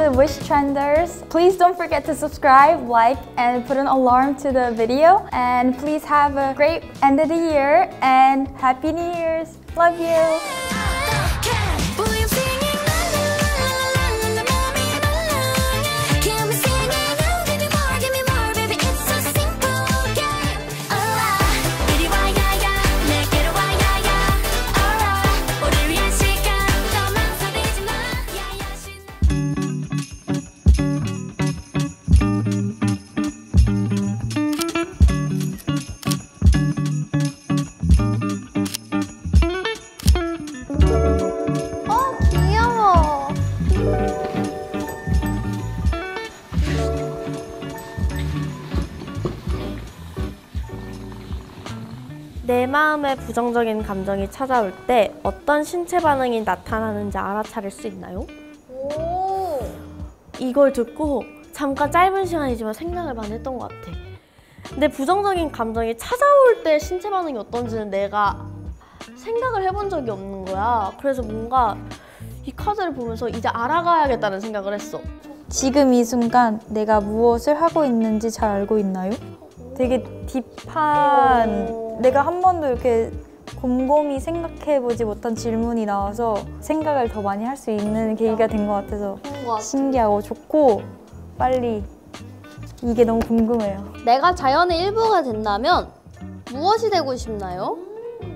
to Wish Trenders. Please don't forget to subscribe, like, and put an alarm to the video. And please have a great end of the year and Happy New Year's. Love you. 내 마음에 부정적인 감정이 찾아올 때 어떤 신체 반응이 나타나는지 알아차릴 수 있나요? 오. 이걸 듣고 잠깐 짧은 시간이지만 생각을 많이 했던 것 같아. 근데 부정적인 감정이 찾아올 때 신체 반응이 어떤지는 내가 생각을 해본 적이 없는 거야. 그래서 뭔가 이 카드를 보면서 이제 알아가야겠다는 생각을 했어. 지금 이 순간 내가 무엇을 하고 있는지 잘 알고 있나요? 되게 딥한, 내가 한 번도 이렇게 곰곰이 생각해보지 못한 질문이 나와서 생각을 더 많이 할 수 있는 계기가 된 것 같아서 신기하고 좋고, 빨리 이게 너무 궁금해요. 내가 자연의 일부가 된다면 무엇이 되고 싶나요?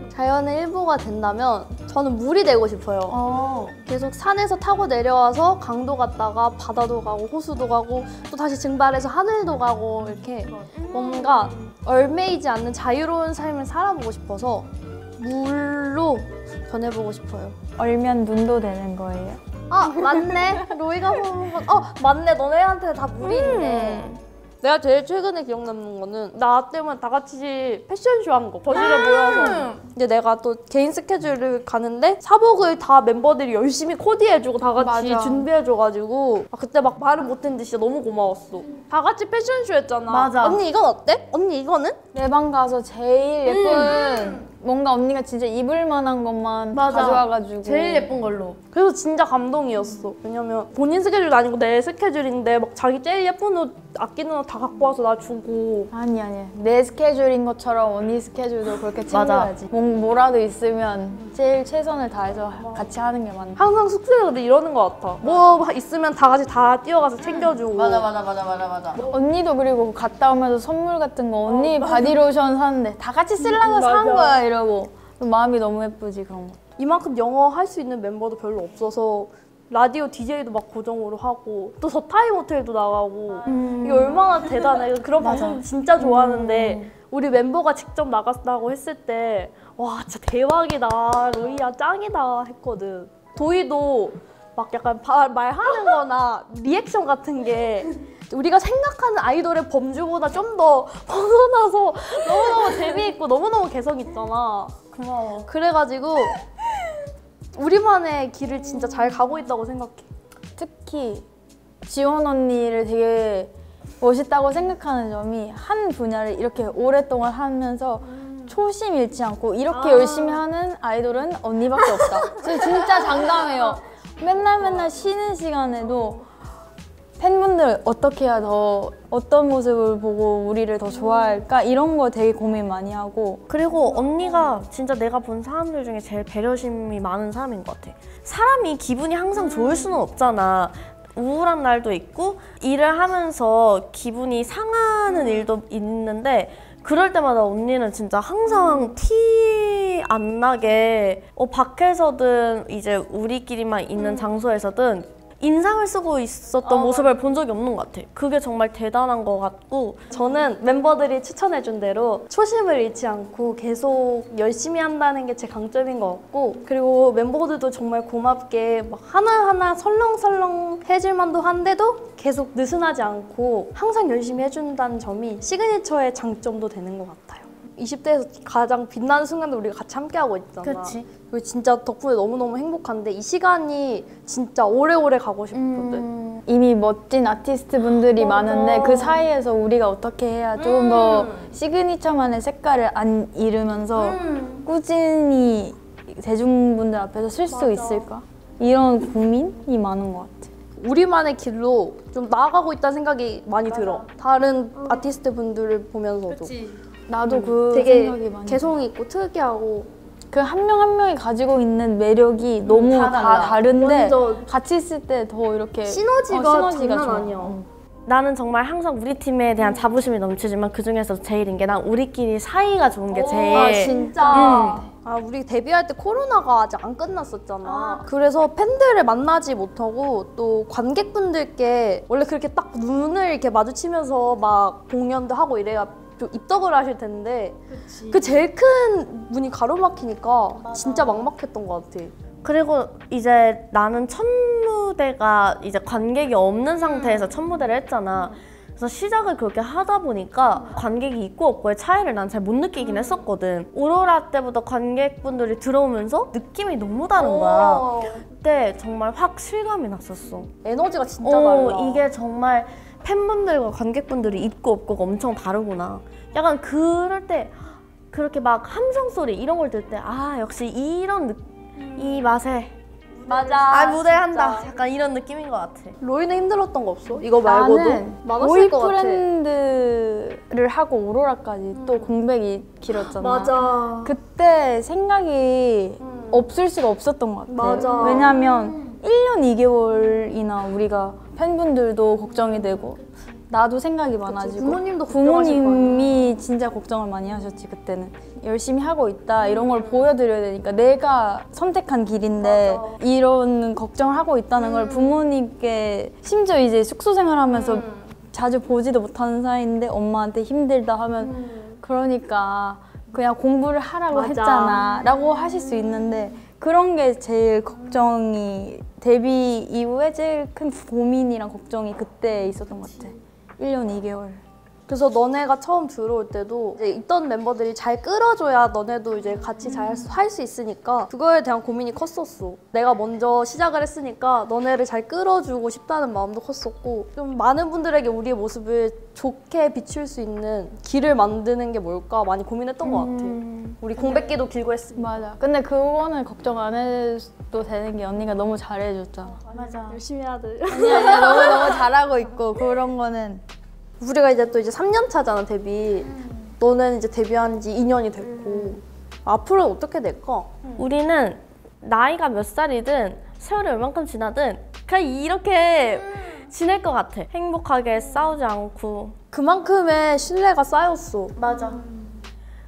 자연의 일부가 된다면 저는 물이 되고 싶어요. 계속 산에서 타고 내려와서 강도 갔다가 바다도 가고 호수도 가고 또 다시 증발해서 하늘도 가고 이렇게 뭔가 얽매이지 않는 자유로운 삶을 살아보고 싶어서 물로 변해보고 싶어요. 얼면 눈도 되는 거예요. 아 맞네. 로이가 보는 건 맞네. 너네한테 다 물이 있네. 내가 제일 최근에 기억 남는 거는 나 때문에 다 같이 패션쇼 한 거. 거실에 모여서. 이제 내가 또 개인 스케줄을 가는데 사복을 다 멤버들이 열심히 코디해주고 다 같이 준비해줘가지고 그때 막 말을 못했는데 진짜 너무 고마웠어. 다 같이 패션쇼 했잖아. 맞아. 언니 이건 어때? 언니 이거는? 내 방 가서 제일 예쁜 뭔가 언니가 진짜 입을 만한 것만 가져와가지고 제일 예쁜 걸로. 그래서 진짜 감동이었어. 왜냐면 본인 스케줄도 아니고 내 스케줄인데 막 자기 제일 예쁜 옷, 아끼는 옷 다 갖고 와서 나 주고. 아니 내 스케줄인 것처럼 언니 스케줄도 그렇게 챙겨야지. 뭐라도 있으면 제일 최선을 다해서 같이 하는 게 맞는. 항상 숙소에서 근데 이러는 것 같아. 뭐 있으면 다 같이 다 뛰어가서 챙겨주고. 맞아. 언니도 그리고 갔다 오면서 선물 같은 거 언니 바디로션 사는데 다 같이 쓰려고 산 거야 이러고. 마음이 너무 예쁘지 그런 거. 이만큼 영어 할 수 있는 멤버도 별로 없어서 라디오 DJ도 막 고정으로 하고 또 더 타임 호텔도 나가고 이게 얼마나 대단해. 그런 방송 진짜 좋아하는데 우리 멤버가 직접 나갔다고 했을 때 와 진짜 대박이다. 로이야 짱이다 했거든. 도희도 막 약간 말하는 거나 리액션 같은 게 우리가 생각하는 아이돌의 범주보다 좀 더 벗어나서 너무너무 재미있고 너무너무 개성 있잖아. 고마워. 그래가지고 우리만의 길을 진짜 잘 가고 있다고 생각해. 특히 지원 언니를 되게 멋있다고 생각하는 점이 한 분야를 이렇게 오랫동안 하면서 초심 잃지 않고 이렇게 열심히 하는 아이돌은 언니밖에 없다. 진짜 장담해요. 맨날 쉬는 시간에도 팬분들 어떻게 해야 더 어떤 모습을 보고 우리를 더 좋아할까 이런 거 되게 고민 많이 하고. 그리고 언니가 진짜 내가 본 사람들 중에 제일 배려심이 많은 사람인 것 같아. 사람이 기분이 항상 좋을 수는 없잖아. 우울한 날도 있고 일을 하면서 기분이 상하는 일도 있는데 그럴 때마다 언니는 진짜 항상 티 안 나게 밖에서든 이제 우리끼리만 있는 장소에서든 인상을 쓰고 있었던 모습을 본 적이 없는 것 같아. 그게 정말 대단한 것 같고 저는 멤버들이 추천해준 대로 초심을 잃지 않고 계속 열심히 한다는 게 제 강점인 것 같고 그리고 멤버들도 정말 고맙게 막 하나하나 설렁설렁 해줄 만도 한데도 계속 느슨하지 않고 항상 열심히 해준다는 점이 시그니처의 장점도 되는 것 같아요. 20대에서 가장 빛나는 순간도 우리가 같이 함께하고 있잖아. 그치. 그리고 진짜 덕분에 너무너무 행복한데 이 시간이 진짜 오래오래 가고 싶거든. 이미 멋진 아티스트 분들이 많은데 그 사이에서 우리가 어떻게 해야 좀 더 시그니처만의 색깔을 안 잃으면서 꾸준히 대중분들 앞에서 쓸 수 있을까? 이런 고민이 많은 것 같아. 우리만의 길로 좀 나아가고 있다는 생각이 많이 들어. 다른 아티스트 분들을 보면서도. 나도 그 되게 생각이 많이 개성 있고 특이하고 그 한 명 한 명이 가지고 있는 매력이 너무 다 다른데 완전 같이 있을 때 더 이렇게 시너지가 장난 좋아. 아니야. 나는 정말 항상 우리 팀에 대한 자부심이 넘치지만 그 중에서 제일인 게 난 우리끼리 사이가 좋은 게 제일. 아 진짜. 우리 데뷔할 때 코로나가 아직 안 끝났었잖아. 그래서 팬들을 만나지 못하고 또 관객분들께 원래 그렇게 딱 눈을 이렇게 마주치면서 막 공연도 하고 이래야 좀 입덕을 하실 텐데 그 제일 큰 문이 가로막히니까 진짜 막막했던 것 같아. 그리고 이제 나는 첫 무대가 이제 관객이 없는 상태에서 첫 무대를 했잖아. 그래서 시작을 그렇게 하다 보니까 관객이 있고 없고의 차이를 난 잘 못 느끼긴 했었거든. 오로라 때부터 관객분들이 들어오면서 느낌이 너무 다른 거야. 그때 정말 확 실감이 났었어. 에너지가 진짜 달라. 이게 정말 팬분들과 관객분들이 있고 없고가 엄청 다르구나. 약간 그럴 때 그렇게 막 함성 소리 이런 걸 들을 때 역시 이런 이 맛에 맞아. 무대 한다. 약간 이런 느낌인 것 같아. 로이는 힘들었던 거 없어? 이거 말고도? 나는 많았을 것 같아. 보이프렌드를 하고 오로라까지 또 공백이 길었잖아. 맞아. 그때 생각이 없을 수가 없었던 것 같아. 맞아. 왜냐면 1년 2개월이나 우리가 팬분들도 걱정이 되고 나도 생각이 많아지고 부모님도 걱정하실 거 부모님이 진짜 걱정을 많이 하셨지. 그때는 열심히 하고 있다 이런 걸 보여드려야 되니까 내가 선택한 길인데 이런 걱정을 하고 있다는 걸 부모님께 심지어 이제 숙소 생활하면서 자주 보지도 못하는 사이인데 엄마한테 힘들다 하면 그러니까 그냥 공부를 하라고 맞아. 했잖아 라고 하실 수 있는데 그런 게 제일 걱정이 데뷔 이후에 제일 큰 고민이랑 걱정이 그때 있었던 것 같아. 1년 2개월. 그래서 너네가 처음 들어올 때도 이제 있던 멤버들이 잘 끌어줘야 너네도 이제 같이 잘 할 수 있으니까 그거에 대한 고민이 컸었어. 내가 먼저 시작을 했으니까 너네를 잘 끌어주고 싶다는 마음도 컸었고 좀 많은 분들에게 우리의 모습을 좋게 비출 수 있는 길을 만드는 게 뭘까 많이 고민했던 것 같아. 우리 공백기도 길고 했으니까. 맞아. 근데 그거는 걱정 안 해도 되는 게 언니가 너무 잘해줬잖아. 맞아. 열심히 하들. 아니야, 너무 잘하고 있고 그런 거는 우리가 이제 또 이제 3년 차잖아 데뷔. 너는 이제 데뷔한 지 2년이 됐고 앞으로는 어떻게 될까? 우리는 나이가 몇 살이든 세월이 얼만큼 지나든 그냥 이렇게 지낼 것 같아. 행복하게 싸우지 않고. 그만큼의 신뢰가 쌓였어. 맞아.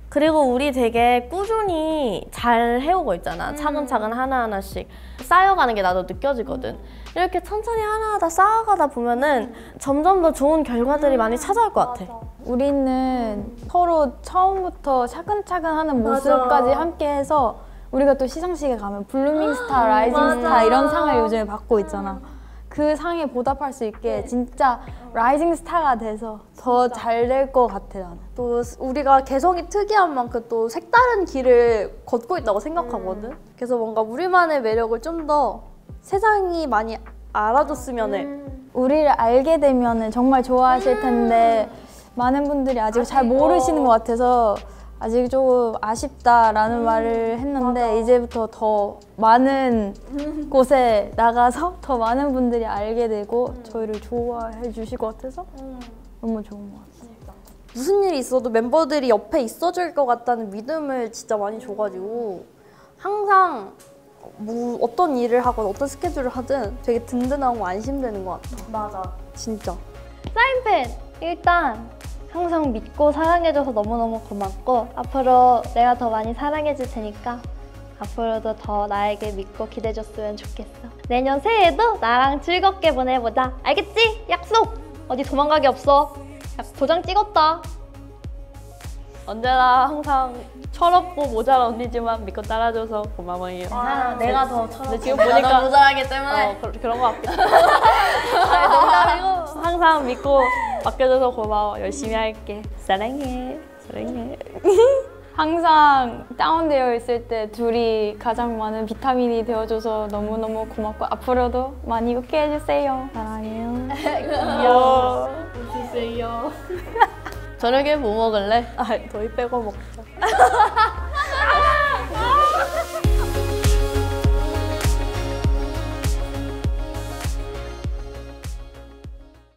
그리고 우리 되게 꾸준히 잘 해오고 있잖아. 차근차근 하나하나씩 쌓여가는 게 나도 느껴지거든. 이렇게 천천히 하나하나 쌓아가다 보면은 점점 더 좋은 결과들이 많이 찾아올 것 같아. 우리는 서로 처음부터 차근차근 하는 모습까지 함께해서 우리가 또 시상식에 가면 블루밍 스타, 라이징 스타 이런 상을 요즘에 받고 있잖아. 그 상에 보답할 수 있게 진짜 라이징 스타가 돼서 더 잘 될 것 같아 나는. 또 우리가 개성이 특이한 만큼 또 색다른 길을 걷고 있다고 생각하거든. 그래서 뭔가 우리만의 매력을 좀 더 세상이 많이 알아줬으면 해. 우리를 알게 되면 정말 좋아하실 텐데 많은 분들이 아직 잘 모르시는 것 같아서 아직 조금 아쉽다라는 말을 했는데 이제부터 더 많은 곳에 나가서 더 많은 분들이 알게 되고 저희를 좋아해 주실 것 같아서 너무 좋은 것 같아요. 무슨 일이 있어도 멤버들이 옆에 있어줄 것 같다는 믿음을 진짜 많이 줘가지고 항상 뭐 어떤 일을 하건 어떤 스케줄을 하든 되게 든든하고 안심되는 것 같아. 맞아. 진짜. 사인팬! 일단 항상 믿고 사랑해줘서 너무너무 고맙고 앞으로 내가 더 많이 사랑해줄 테니까 앞으로도 더 나에게 믿고 기대해줬으면 좋겠어. 내년 새해에도 나랑 즐겁게 보내보자. 알겠지? 약속! 어디 도망가기 없어. 도장 찍었다. 언제나 항상 철없고 모자란 언니지만 믿고 따라줘서 고마워요. 내가 더 철없고 지금 보니까 모자라기 때문에 그런 거 같기도 하고. 농담이고 항상 믿고 맡겨줘서 고마워. 열심히 할게. 사랑해. 사랑해. 항상 다운되어 있을 때 둘이 가장 많은 비타민이 되어줘서 너무너무 고맙고 앞으로도 많이 웃게 해주세요. 사랑해요. 웃으세요. 저녁에 뭐 먹을래? 아, 저희 빼고 먹자.